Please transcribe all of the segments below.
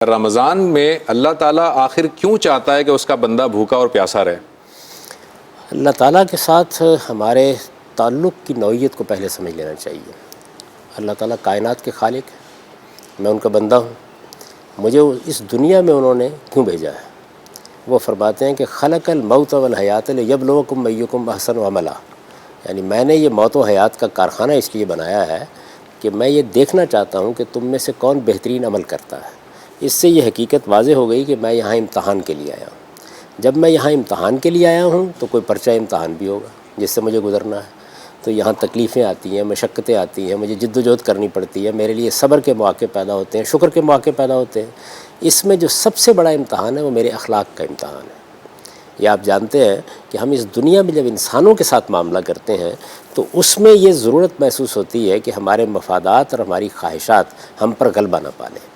رمضان میں اللہ تعالیٰ آخر کیوں چاہتا ہے کہ اس کا بندہ بھوکا اور پیاسا رہے؟ اللہ تعالیٰ کے ساتھ ہمارے تعلق کی نوعیت کو پہلے سمجھ لینا چاہیے۔ اللہ تعالیٰ کائنات کے خالق ہیں، میں ان کا بندہ ہوں۔ مجھے اس دنیا میں انہوں نے کیوں بھیجا ہے؟ وہ فرماتے ہیں کہ خلق الموت والحیات لیبلوکم ایکم احسن عملا، یعنی میں نے یہ موت و حیات کا کارخانہ اس لیے بنایا ہے کہ میں یہ دیکھنا چاہتا ہوں کہ تم میں سے کون بہترین عمل کرتا ہے۔ اس سے یہ حقیقت واضح ہو گئی کہ میں یہاں امتحان کے لیے آیا ہوں۔ جب میں یہاں امتحان کے لیے آیا ہوں تو کوئی پرچہ امتحان بھی ہوگا جس سے مجھے گزرنا ہے، تو یہاں تکلیفیں آتی ہیں، مشقتیں آتی ہیں، مجھے جد و جہد کرنی پڑتی ہے، میرے لیے صبر کے مواقع پیدا ہوتے ہیں، شکر کے مواقع پیدا ہوتے ہیں۔ اس میں جو سب سے بڑا امتحان ہے وہ میرے اخلاق کا امتحان ہے۔ یہ آپ جانتے ہیں کہ ہم اس دنیا میں جب انسانوں کے ساتھ معاملہ کرتے ہیں تو اس میں یہ ضرورت محسوس ہوتی ہے کہ ہمارے مفادات اور ہماری خواہشات ہم پر غلبہ نہ پالیں۔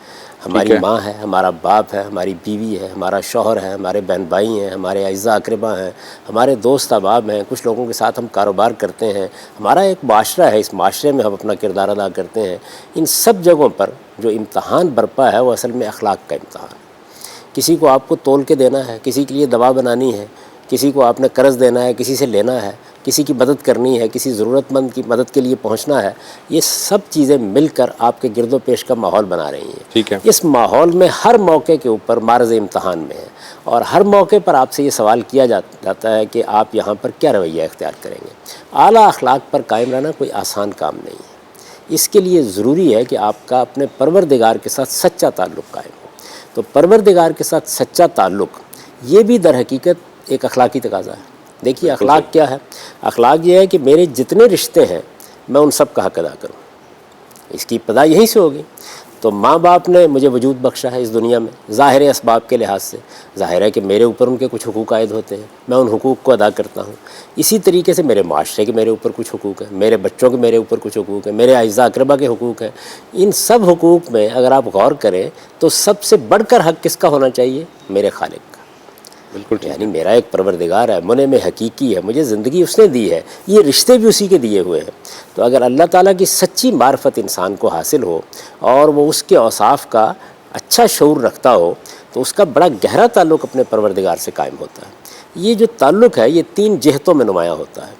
ہماری ماں ہے، ہمارا باپ ہے، ہماری بیوی ہے، ہمارا شوہر ہے، ہمارے بہن بھائی ہیں، ہمارے اعزاء اقربا ہیں، ہمارے دوست احباب ہیں، کچھ لوگوں کے ساتھ ہم کاروبار کرتے ہیں، ہمارا ایک معاشرہ ہے، اس معاشرے میں ہم اپنا کردار ادا کرتے ہیں۔ ان سب جگہوں پر جو امتحان برپا ہے وہ اصل میں اخلاق کا امتحان ہے۔ کسی کو آپ کو تول کے دینا ہے، کسی کے لیے دوا بنانی ہے، کسی کو آپ نے قرض دینا ہے، کسی سے لینا ہے، کسی کی مدد کرنی ہے، کسی ضرورت مند کی مدد کے لیے پہنچنا ہے، یہ سب چیزیں مل کر آپ کے گرد و پیش کا ماحول بنا رہی ہیں۔ ٹھیک ہے۔ اس ماحول میں ہر موقع کے اوپر معرض امتحان میں ہے، اور ہر موقع پر آپ سے یہ سوال کیا جاتا ہے کہ آپ یہاں پر کیا رویہ اختیار کریں گے۔ اعلیٰ اخلاق پر قائم رہنا کوئی آسان کام نہیں ہے۔ اس کے لیے ضروری ہے کہ آپ کا اپنے پروردگار کے ساتھ سچا تعلق قائم ہو۔ تو پروردگار کے ساتھ سچا تعلق یہ بھی در حقیقت ایک اخلاقی تقاضا ہے۔ دیکھیے اخلاق کیا ہے؟ اخلاق یہ ہے کہ میرے جتنے رشتے ہیں میں ان سب کا حق ادا کروں۔ اس کی ابتدا یہیں سے ہوگی۔ تو ماں باپ نے مجھے وجود بخشا ہے اس دنیا میں ظاہر اسباب کے لحاظ سے، ظاہر ہے کہ میرے اوپر ان کے کچھ حقوق عائد ہوتے ہیں، میں ان حقوق کو ادا کرتا ہوں۔ اسی طریقے سے میرے معاشرے کے میرے اوپر کچھ حقوق ہیں، میرے بچوں کے میرے اوپر کچھ حقوق ہیں، میرے اعزاء اقربا کے حقوق ہیں۔ ان سب حقوق میں اگر آپ غور کریں تو سب سے بڑھ کر حق کس کا ہونا چاہیے؟ میرے خالق کا۔ بالکل، یعنی میرا ایک پروردگار ہے، منعم حقیقی ہے، مجھے زندگی اس نے دی ہے، یہ رشتے بھی اسی کے دیے ہوئے ہیں۔ تو اگر اللہ تعالیٰ کی سچی معرفت انسان کو حاصل ہو اور وہ اس کے اوصاف کا اچھا شعور رکھتا ہو تو اس کا بڑا گہرا تعلق اپنے پروردگار سے قائم ہوتا ہے۔ یہ جو تعلق ہے یہ تین جہتوں میں نمایاں ہوتا ہے۔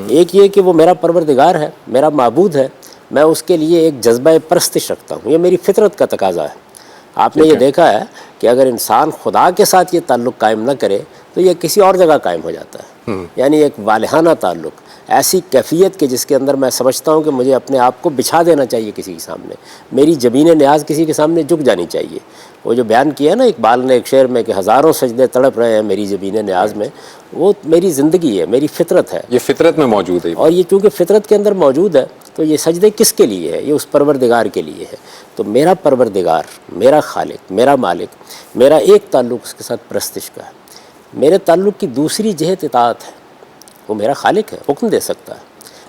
ایک یہ کہ وہ میرا پروردگار ہے، میرا معبود ہے، میں اس کے لیے ایک جذبہ پرستش رکھتا ہوں، یہ میری فطرت کا تقاضا ہے۔ آپ نے یہ دیکھا ہے کہ اگر انسان خدا کے ساتھ یہ تعلق قائم نہ کرے تو یہ کسی اور جگہ قائم ہو جاتا ہے، یعنی ایک والہانہ تعلق، ایسی کیفیت کہ جس کے اندر میں سمجھتا ہوں کہ مجھے اپنے آپ کو بچھا دینا چاہیے کسی کے سامنے، میری جبین نیاز کسی کے سامنے جھک جانی چاہیے۔ وہ جو بیان کیا نا اقبال نے ایک شعر میں کہ ہزاروں سجدے تڑپ رہے ہیں میری جبین نیاز میں، وہ میری زندگی ہے، میری فطرت ہے، یہ فطرت میں موجود ہے۔ اور یہ چونکہ فطرت کے اندر موجود ہے تو یہ سجدے کس کے لیے ہے؟ یہ اس پروردگار کے لیے ہے۔ تو میرا پروردگار، میرا خالق، میرا مالک، میرا ایک تعلق اس کے ساتھ پرستش کا ہے۔ میرے تعلق کی دوسری جہت اطاعت ہے۔ وہ میرا خالق ہے، حکم دے سکتا ہے۔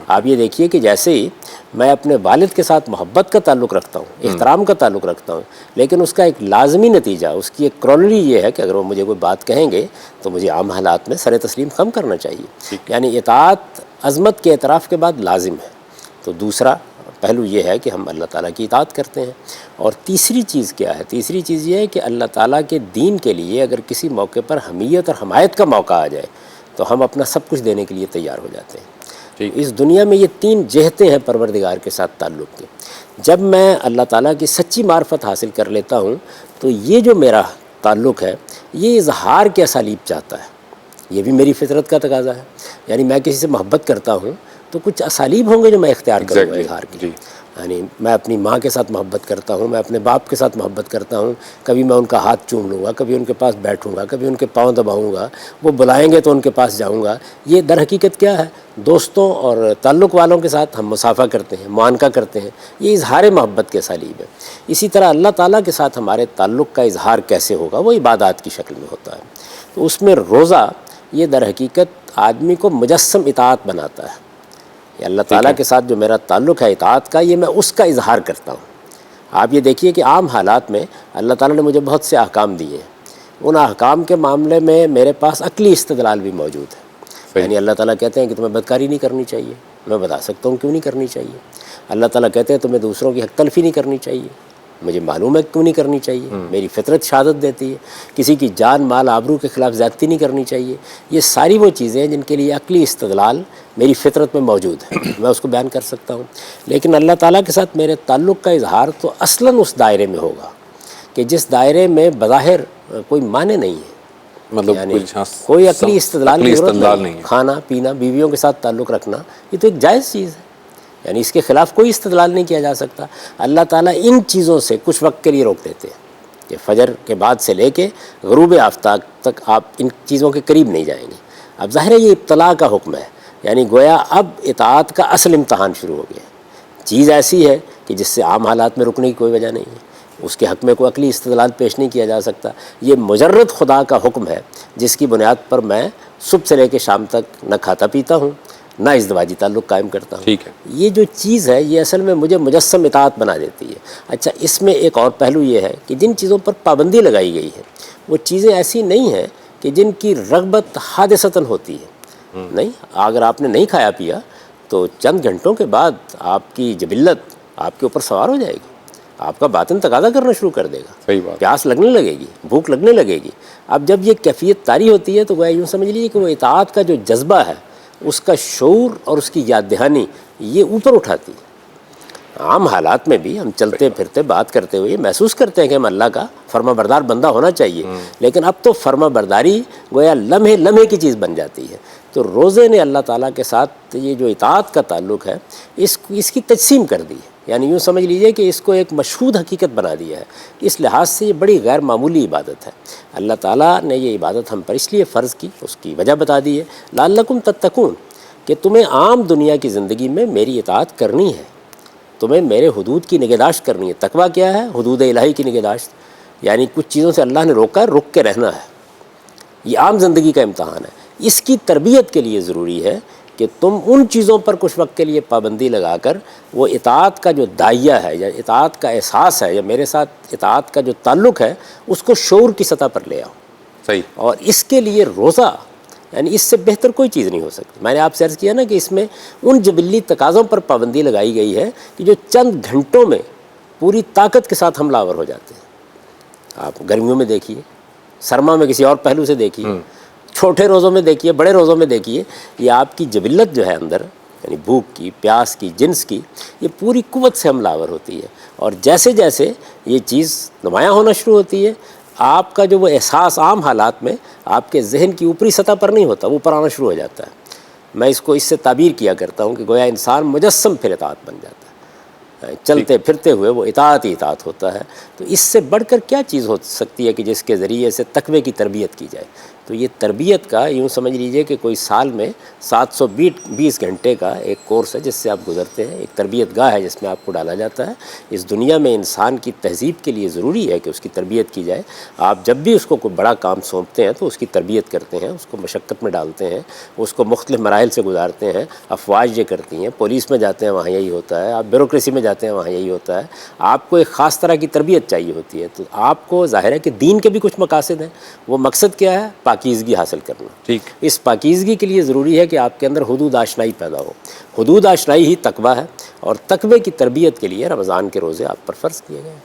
آپ یہ دیکھیے کہ جیسے ہی میں اپنے والد کے ساتھ محبت کا تعلق رکھتا ہوں، احترام کا تعلق رکھتا ہوں، لیکن اس کا ایک لازمی نتیجہ، اس کی ایک کرونری یہ ہے کہ اگر وہ مجھے کوئی بات کہیں گے تو مجھے عام حالات میں سر تسلیم خم کرنا چاہیے۔ یعنی اطاعت عظمت کے اعتراف کے بعد لازم ہے۔ تو دوسرا پہلو یہ ہے کہ ہم اللہ تعالیٰ کی اطاعت کرتے ہیں۔ اور تیسری چیز کیا ہے؟ تیسری چیز یہ ہے کہ اللہ تعالیٰ کے دین کے لیے اگر کسی موقع پر حمیت اور حمایت کا موقع آ جائے تو ہم اپنا سب کچھ دینے کے لیے تیار ہو جاتے ہیں۔ اس دنیا میں یہ تین جہتیں ہیں پروردگار کے ساتھ تعلق کی۔ جب میں اللہ تعالیٰ کی سچی معرفت حاصل کر لیتا ہوں تو یہ جو میرا تعلق ہے یہ اظہار کے اسالیب چاہتا ہے، یہ بھی میری فطرت کا تقاضا ہے۔ یعنی میں کسی سے محبت کرتا ہوں تو کچھ اسالیب ہوں گے جو میں اختیار کروں گا اظہار کے۔ یعنی میں اپنی ماں کے ساتھ محبت کرتا ہوں، میں اپنے باپ کے ساتھ محبت کرتا ہوں، کبھی میں ان کا ہاتھ چوم لوں گا، کبھی ان کے پاس بیٹھوں گا، کبھی ان کے پاؤں دباؤں گا، وہ بلائیں گے تو ان کے پاس جاؤں گا۔ یہ در حقیقت کیا ہے؟ دوستوں اور تعلق والوں کے ساتھ ہم مصافحہ کرتے ہیں، معانقہ کرتے ہیں، یہ اظہار محبت کے اسالیب ہے۔ اسی طرح اللہ تعالیٰ کے ساتھ ہمارے تعلق کا اظہار کیسے ہوگا؟ وہ عبادات کی شکل میں ہوتا ہے۔ تو اس میں روزہ یہ در حقیقت آدمی کو مجسم اطاعت بناتا ہے۔ یہ اللہ تعالیٰ کے ساتھ جو میرا تعلق ہے اطاعت کا، یہ میں اس کا اظہار کرتا ہوں۔ آپ یہ دیکھیے کہ عام حالات میں اللہ تعالیٰ نے مجھے بہت سے احکام دیے ہیں، ان احکام کے معاملے میں میرے پاس عقلی استدلال بھی موجود ہے۔ یعنی اللہ تعالیٰ کہتے ہیں کہ تمہیں بدکاری نہیں کرنی چاہیے، میں بتا سکتا ہوں کیوں نہیں کرنی چاہیے۔ اللہ تعالیٰ کہتے ہیں تمہیں دوسروں کی حق تلفی نہیں کرنی چاہیے، مجھے معلوم ہے کیوں نہیں کرنی چاہیے، میری فطرت شہادت دیتی ہے. کسی کی جان مال آبرو کے خلاف زیادتی نہیں کرنی چاہیے. یہ ساری وہ چیزیں ہیں جن کے لیے عقلی استدلال میری فطرت میں موجود ہے، میں اس کو بیان کر سکتا ہوں. لیکن اللہ تعالیٰ کے ساتھ میرے تعلق کا اظہار تو اصلاً اس دائرے میں ہوگا کہ جس دائرے میں بظاہر کوئی معنی نہیں ہے، مطلب یعنی کوئی عقلی استدلال کی ضرورت نہیں ہے. کھانا پینا، بیویوں کے ساتھ تعلق رکھنا، یہ تو ایک جائز چیز ہے، یعنی اس کے خلاف کوئی استدلال نہیں کیا جا سکتا. اللہ تعالیٰ ان چیزوں سے کچھ وقت کے لیے روک دیتے ہیں کہ فجر کے بعد سے لے کے غروب آفتاب تک آپ ان چیزوں کے قریب نہیں جائیں گے. اب ظاہر ہے یہ ابتلاء کا حکم ہے، یعنی گویا اب اطاعت کا اصل امتحان شروع ہو گیا. چیز ایسی ہے کہ جس سے عام حالات میں رکنے کی کوئی وجہ نہیں ہے، اس کے حق میں کوئی عقلی استدلال پیش نہیں کیا جا سکتا. یہ مجرد خدا کا حکم ہے جس کی بنیاد پر میں صبح سے لے کے شام تک نہ کھاتا پیتا ہوں نہ ازدواجی تعلق قائم کرتا ہوں. ٹھیک ہے. یہ جو چیز ہے یہ اصل میں مجھے مجسم اطاعت بنا دیتی ہے. اچھا، اس میں ایک اور پہلو یہ ہے کہ جن چیزوں پر پابندی لگائی گئی ہے وہ چیزیں ایسی نہیں ہیں کہ جن کی رغبت حادثتاً ہوتی ہے. نہیں، اگر آپ نے نہیں کھایا پیا تو چند گھنٹوں کے بعد آپ کی جبلت آپ کے اوپر سوار ہو جائے گی، آپ کا باطن تقاضا کرنا شروع کر دے گا، صحیح بات. پیاس لگنے لگے گی، بھوک لگنے لگے گی. اب جب یہ کیفیت طاری ہوتی ہے تو گویا یوں سمجھ لیجیے کہ وہ اطاعت کا جو جذبہ ہے اس کا شعور اور اس کی یاد دہانی یہ اوپر اٹھاتی ہے. عام حالات میں بھی ہم چلتے پھرتے بات کرتے ہوئے محسوس کرتے ہیں کہ ہم اللہ کا فرما بردار بندہ ہونا چاہیے، لیکن اب تو فرما برداری گویا لمحے لمحے کی چیز بن جاتی ہے. تو روزے نے اللہ تعالیٰ کے ساتھ یہ جو اطاعت کا تعلق ہے اس کی تجسیم کر دی ہے، یعنی یوں سمجھ لیجئے کہ اس کو ایک مشہود حقیقت بنا دیا ہے. اس لحاظ سے یہ بڑی غیر معمولی عبادت ہے. اللہ تعالیٰ نے یہ عبادت ہم پر اس لیے فرض کی، اس کی وجہ بتا دی ہے، لعلکم تتقون، کہ تمہیں عام دنیا کی زندگی میں میری اطاعت کرنی ہے، تمہیں میرے حدود کی نگہداشت کرنی ہے. تقویٰ کیا ہے؟ حدود الہی کی نگہداشت، یعنی کچھ چیزوں سے اللہ نے روکا ہے، رک کے رہنا ہے. یہ عام زندگی کا امتحان ہے. اس کی تربیت کے لیے ضروری ہے کہ تم ان چیزوں پر کچھ وقت کے لیے پابندی لگا کر وہ اطاعت کا جو داعیہ ہے یا اطاعت کا احساس ہے یا میرے ساتھ اطاعت کا جو تعلق ہے اس کو شعور کی سطح پر لے آؤ. صحیح. اور اس کے لیے روزہ، یعنی اس سے بہتر کوئی چیز نہیں ہو سکتی. میں نے آپ سے عرض کیا نا کہ اس میں ان جبلی تقاضوں پر پابندی لگائی گئی ہے کہ جو چند گھنٹوں میں پوری طاقت کے ساتھ حملہ آور ہو جاتے ہیں. آپ گرمیوں میں دیکھیے، سرما میں کسی اور پہلو سے دیکھیے، چھوٹے روزوں میں دیکھیے، بڑے روزوں میں دیکھیے، یہ آپ کی جبلت جو ہے اندر، یعنی بھوک کی، پیاس کی، جنس کی، یہ پوری قوت سے حملہ آور ہوتی ہے. اور جیسے جیسے یہ چیز نمایاں ہونا شروع ہوتی ہے آپ کا جو وہ احساس عام حالات میں آپ کے ذہن کی اوپری سطح پر نہیں ہوتا، وہ اوپر آنا شروع ہو جاتا ہے. میں اس کو اس سے تعبیر کیا کرتا ہوں کہ گویا انسان مجسم پھر اطاعت بن جاتا ہے، چلتے پھرتے ہوئے وہ اطاعت ہی اطاعت ہوتا ہے. تو اس سے بڑھ کر کیا چیز ہو سکتی ہے کہ جس کے ذریعے سے تقوی کی تربیت کی جائے. تو یہ تربیت کا یوں سمجھ لیجئے کہ کوئی سال میں 720 گھنٹے کا ایک کورس ہے جس سے آپ گزرتے ہیں، ایک تربیت گاہ ہے جس میں آپ کو ڈالا جاتا ہے. اس دنیا میں انسان کی تہذیب کے لیے ضروری ہے کہ اس کی تربیت کی جائے. آپ جب بھی اس کو کوئی بڑا کام سونپتے ہیں تو اس کی تربیت کرتے ہیں، اس کو مشقت میں ڈالتے ہیں، اس کو مختلف مراحل سے گزارتے ہیں. افواج یہ کرتی ہیں، پولیس میں جاتے ہیں وہاں یہی ہوتا ہے، آپ بیوروکریسی میں جاتے ہیں وہاں یہی ہوتا ہے. آپ کو ایک خاص طرح کی تربیت چاہیے ہوتی ہے. تو آپ کو ظاہر ہے کہ دین کے بھی کچھ مقاصد ہیں. وہ مقصد کیا ہے؟ پاکیزگی حاصل کرنا. ٹھیک. اس پاکیزگی کے لیے ضروری ہے کہ آپ کے اندر حدود آشنائی پیدا ہو. حدود آشنائی ہی تقویٰ ہے، اور تقوی کی تربیت کے لیے رمضان کے روزے آپ پر فرض کیے گئے ہیں.